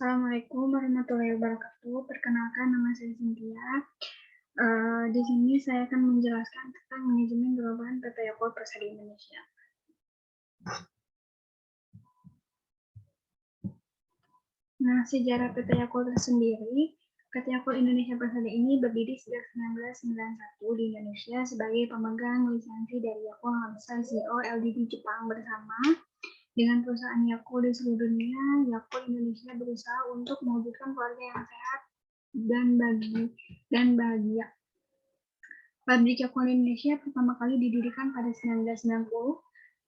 Assalamualaikum warahmatullahi wabarakatuh. Perkenalkan, nama saya Cynthia. Di sini saya akan menjelaskan tentang manajemen perubahan PT Yakult Persada Indonesia. Nah, sejarah PT Yakult sendiri, PT Yakult Indonesia Persada ini berdiri sejak 1991 di Indonesia sebagai pemegang lisensi dari Yakult Holding Co. Ltd Jepang bersama dengan perusahaan Yakult di seluruh dunia. Yakult Indonesia berusaha untuk mewujudkan keluarga yang sehat dan bahagia. Pabrik Yakult Indonesia pertama kali didirikan pada 1990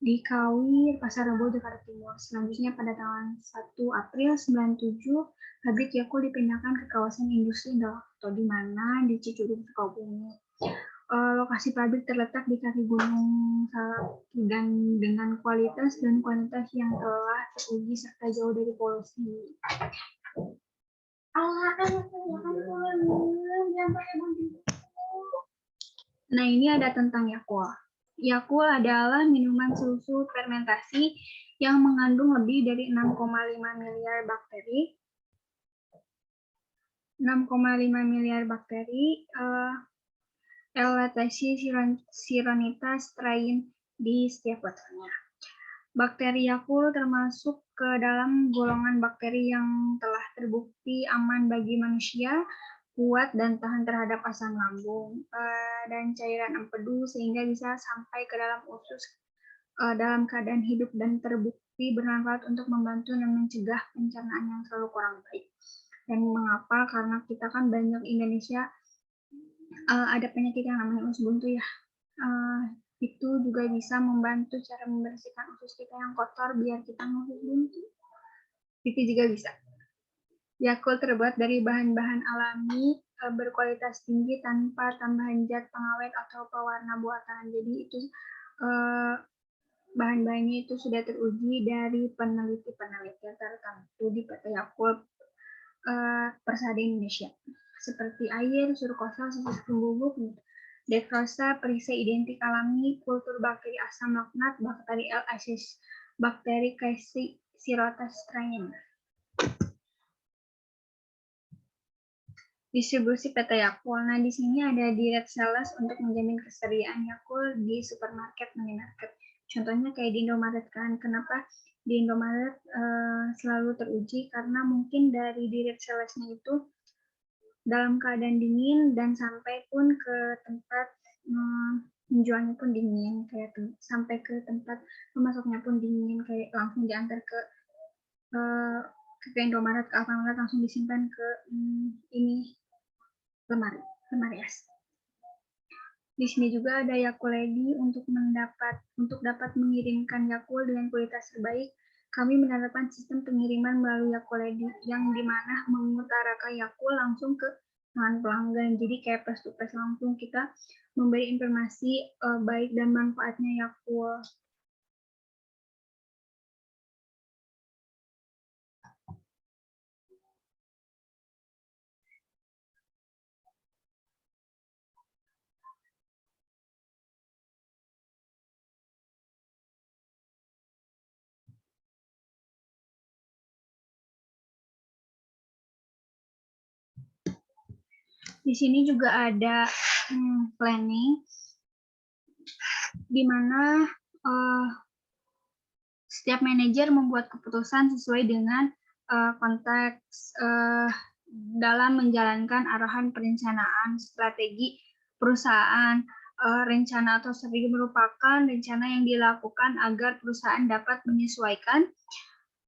di Kawi, Pasar Rebo, Jakarta Timur. Selanjutnya pada tanggal 1 April 1997, pabrik Yakult dipindahkan ke kawasan industri Indonesia di mana di Cicurug, Sukabumi. Lokasi pabrik terletak di kaki Gunung Salak dan dengan kualitas dan kuantitas yang telah teruji serta jauh dari polusi. Nah, ini ada tentang Yakult. Yakult adalah minuman susu fermentasi yang mengandung lebih dari 6,5 miliar bakteri. 6,5 miliar bakteri Elatesia sironita strain di setiap botolnya. Bakteri Yakult termasuk ke dalam golongan bakteri yang telah terbukti aman bagi manusia, kuat dan tahan terhadap asam lambung dan cairan empedu sehingga bisa sampai ke dalam usus dalam keadaan hidup dan terbukti bermanfaat untuk membantu dan mencegah pencernaan yang selalu kurang baik. Dan mengapa? Karena kita kan banyak Indonesia ada penyakit yang namanya usus buntu ya. Itu juga bisa membantu cara membersihkan usus kita yang kotor biar kita usus buntu. Itu juga bisa. Yakult terbuat dari bahan-bahan alami berkualitas tinggi tanpa tambahan zat pengawet atau pewarna buatan. Jadi itu bahan-bahannya itu sudah teruji dari peneliti-peneliti tertentu di PT Yakult Persada Indonesia. Seperti air, surkosa, susu bubuk, dekrosa, perisai identik alami, kultur bakteri asam laknat, bakteri L. acis, bakteri Caesorota strain. Distribusi PT Yakult. Nah, di sini ada direct sales untuk menjamin kesediaan Yakult di supermarket, minimarket. Contohnya kayak di Indomaret kan. Kenapa di Indomaret selalu teruji? Karena mungkin dari direct salesnya itu dalam keadaan dingin dan sampai pun ke tempat menjualnya pun dingin, kayak sampai ke tempat pemasoknya pun dingin, kayak langsung diantar ke Indomaret, ke Alfamart, langsung disimpan ke ini lemari es. Di sini juga ada Yakult Lady untuk dapat mengirimkan Yakult dengan kualitas terbaik. Kami menerapkan sistem pengiriman melalui Yakult Lady yang dimana mengutarakan Yakult langsung ke tangan pelanggan. Jadi kayak press to press langsung kita memberi informasi baik dan manfaatnya Yakult. Di sini juga ada planning, di mana setiap manajer membuat keputusan sesuai dengan konteks dalam menjalankan arahan perencanaan strategi perusahaan. Rencana atau strategi merupakan rencana yang dilakukan agar perusahaan dapat menyesuaikan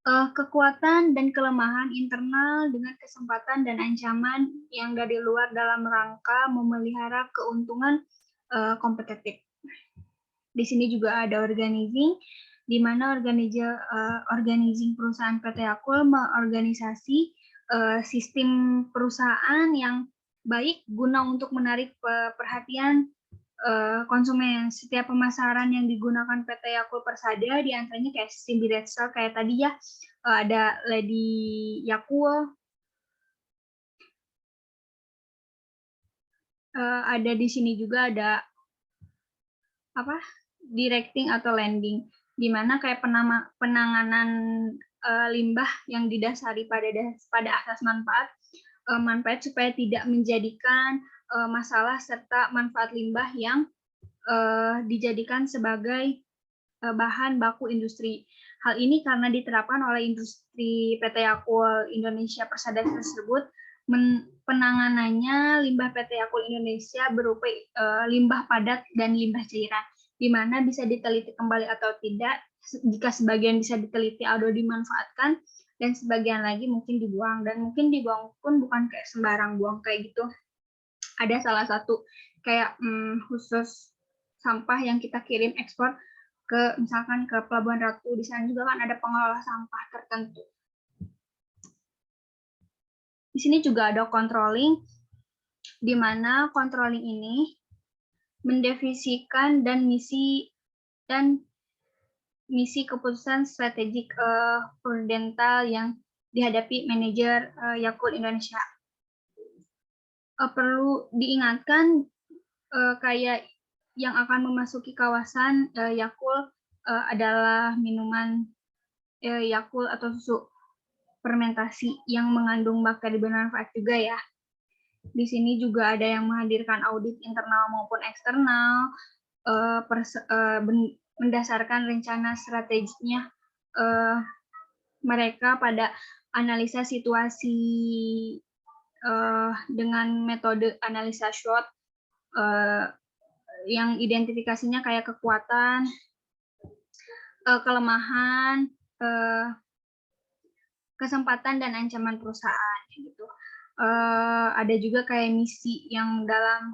kekuatan dan kelemahan internal dengan kesempatan dan ancaman yang dari luar dalam rangka memelihara keuntungan kompetitif. Di sini juga ada organizing, di mana organizing perusahaan PT Yakult mengorganisasi sistem perusahaan yang baik guna untuk menarik perhatian konsumen. Setiap pemasaran yang digunakan PT Yakult Persada diantaranya kayak sistem direct sale kayak tadi ya, ada Lady Yakult, ada di sini juga ada directing atau landing, di mana kayak penanganan limbah yang didasari pada asas manfaat supaya tidak menjadikan masalah serta manfaat limbah yang dijadikan sebagai bahan baku industri. Hal ini karena diterapkan oleh industri PT Yakult Indonesia Persada tersebut, penanganannya limbah PT Yakult Indonesia berupa limbah padat dan limbah cairan, di mana bisa diteliti kembali atau tidak. Jika sebagian bisa diteliti atau dimanfaatkan, dan sebagian lagi mungkin dibuang. Dan mungkin dibuang pun bukan kayak sembarang buang kayak gitu. Ada salah satu kayak khusus sampah yang kita kirim ekspor ke misalkan ke Pelabuhan Ratu, di sana juga kan ada pengelola sampah tertentu. Di sini juga ada controlling, di mana controlling ini mendefinisikan dan misi keputusan strategik prudental yang dihadapi manajer Yakult Indonesia. Perlu diingatkan kayak yang akan memasuki kawasan Yakult adalah minuman Yakult atau susu fermentasi yang mengandung bakteri bermanfaat juga ya. Di sini juga ada yang menghadirkan audit internal maupun eksternal, mendasarkan rencana strateginya mereka pada analisa situasi dengan metode analisa SWOT yang identifikasinya kayak kekuatan, kelemahan, kesempatan dan ancaman perusahaan gitu. Ada juga kayak misi yang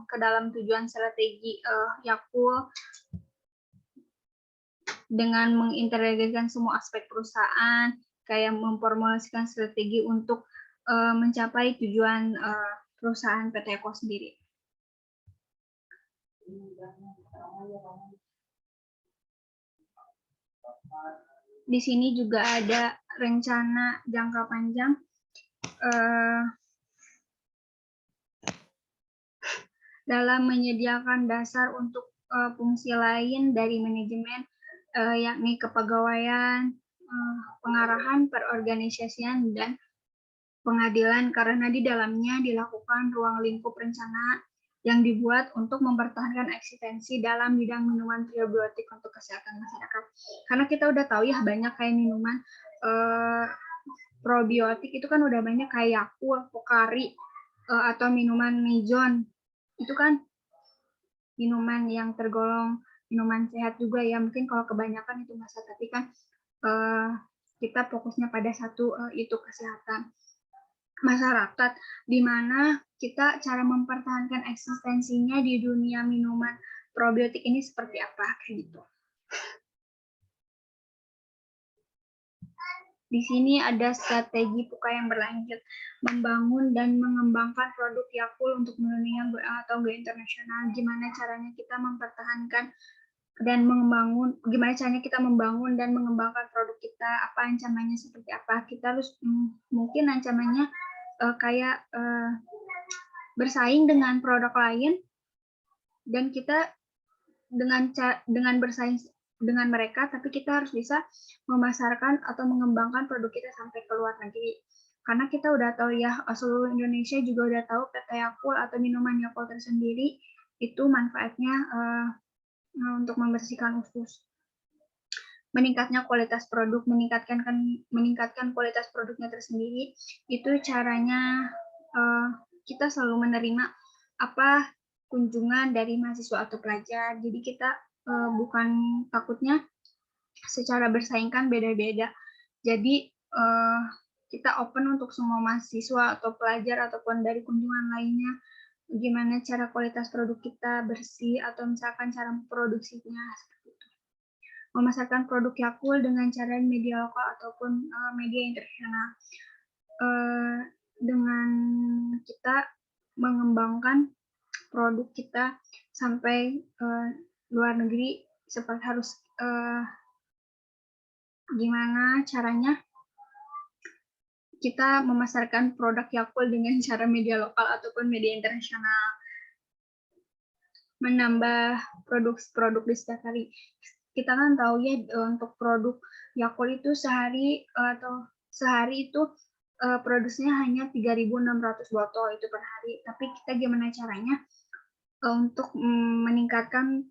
ke dalam tujuan strategi Yakult dengan mengintegrasikan semua aspek perusahaan, kayak memformulasikan strategi untuk mencapai tujuan perusahaan PT Yakult sendiri. Di sini juga ada rencana jangka panjang dalam menyediakan dasar untuk fungsi lain dari manajemen, yakni kepegawaian, pengarahan, perorganisasian, dan pengadilan, karena di dalamnya dilakukan ruang lingkup rencana yang dibuat untuk mempertahankan eksistensi dalam bidang minuman probiotik untuk kesehatan masyarakat. Karena kita udah tahu ya banyak kayak minuman probiotik itu kan udah banyak kayak Yakult, Pocari, atau minuman Mizone. Itu kan minuman yang tergolong minuman sehat juga ya. Mungkin kalau kebanyakan itu masa, tapi kan kita fokusnya pada satu, itu kesehatan masyarakat, di mana kita cara mempertahankan eksistensinya di dunia minuman probiotik ini seperti apa kayak gitu. Di sini ada strategi PUKA yang berlanjut, membangun dan mengembangkan produk Yakult untuk dunia atau go internasional. Gimana caranya kita mempertahankan dan membangun dan mengembangkan produk kita, apa ancamannya seperti apa. Kita harus mungkin ancamannya kayak bersaing dengan produk lain, dan kita dengan bersaing dengan mereka, tapi kita harus bisa memasarkan atau mengembangkan produk kita sampai ke luar negeri. Karena kita udah tahu ya, seluruh Indonesia juga udah tahu PT Yakult atau minuman Yakult tersendiri itu manfaatnya untuk membersihkan usus. Meningkatnya kualitas produk, meningkatkan kualitas produknya tersendiri, itu caranya kita selalu menerima apa kunjungan dari mahasiswa atau pelajar. Jadi kita bukan takutnya secara bersaing kan beda-beda. Jadi kita open untuk semua mahasiswa atau pelajar ataupun dari kunjungan lainnya, gimana cara kualitas produk kita bersih atau misalkan cara produksinya seperti itu. Memasarkan produk Yakult dengan cara media lokal ataupun media internasional. Dengan kita mengembangkan produk kita sampai luar negeri, seperti harus gimana caranya kita memasarkan produk Yakult dengan cara media lokal ataupun media internasional. Menambah produk di setiap hari. kita kan tahu ya, untuk produk Yakult itu sehari itu produksinya hanya 3.600 botol itu per hari. Tapi kita gimana caranya untuk meningkatkan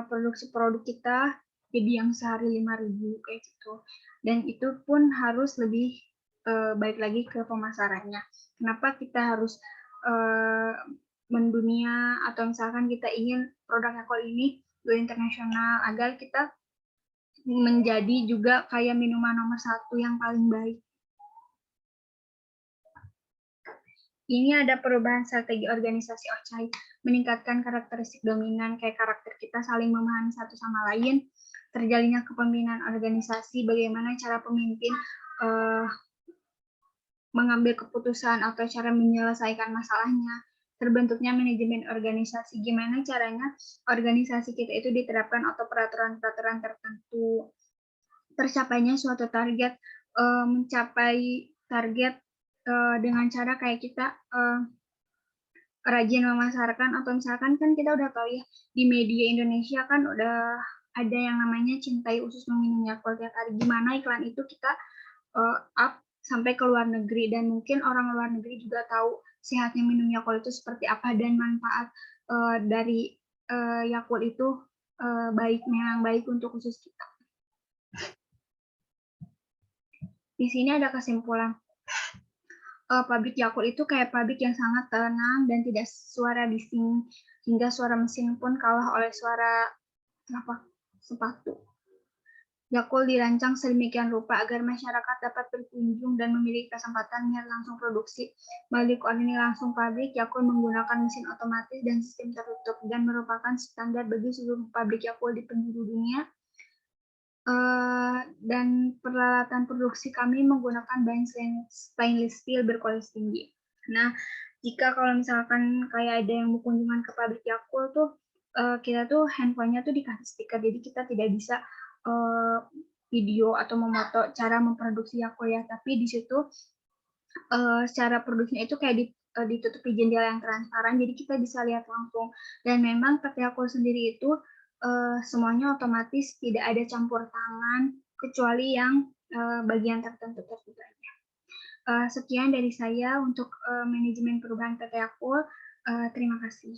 produksi produk kita jadi yang sehari 5.000 kayak gitu. Dan itu pun harus lebih baik lagi ke pemasarannya. Kenapa kita harus mendunia, atau misalkan kita ingin produk Yakult ini go internasional agar kita menjadi juga kayak minuman nomor 1 yang paling baik. Ini ada perubahan strategi organisasi OCHAI, meningkatkan karakteristik dominan, kayak karakter kita saling memahami satu sama lain, terjalinnya kepemimpinan organisasi, bagaimana cara pemimpin mengambil keputusan atau cara menyelesaikan masalahnya, terbentuknya manajemen organisasi, gimana caranya organisasi kita itu diterapkan atau peraturan-peraturan tertentu, tercapainya suatu target, mencapai target dengan cara kayak kita rajin memasarkan, atau misalkan kan kita udah tahu ya di media Indonesia kan udah ada yang namanya cintai usus meminum Yakult tiap hari, gimana iklan itu kita up sampai ke luar negeri, dan mungkin orang luar negeri juga tahu sehatnya minum Yakult itu seperti apa, dan manfaat dari Yakult itu memang baik untuk usus kita. Di sini ada kesimpulan. Pabrik Yakult itu kayak pabrik yang sangat tenang dan tidak suara bising, hingga suara mesin pun kalah oleh suara sepatu. Yakult dirancang sedemikian rupa agar masyarakat dapat berkunjung dan memiliki kesempatan melihat langsung produksi. Melalui koordinasi langsung pabrik, Yakult menggunakan mesin otomatis dan sistem tertutup, dan merupakan standar bagi seluruh pabrik Yakult di penjuru dunia. Dan peralatan produksi kami menggunakan bahan stainless steel berkualitas tinggi. Nah, jika kalau misalkan kayak ada yang mau kunjungan ke pabrik Yakult tuh, kita tuh handphonenya tuh dikasih stiker, jadi kita tidak bisa video atau memoto cara memproduksi Yakult ya, tapi di situ secara produksinya itu kayak ditutupi jendela yang transparan, jadi kita bisa lihat langsung. Dan memang PT Yakult sendiri itu semuanya otomatis, tidak ada campur tangan kecuali yang bagian tertentu aja. Sekian dari saya untuk manajemen perubahan PT Yakult. Terima kasih.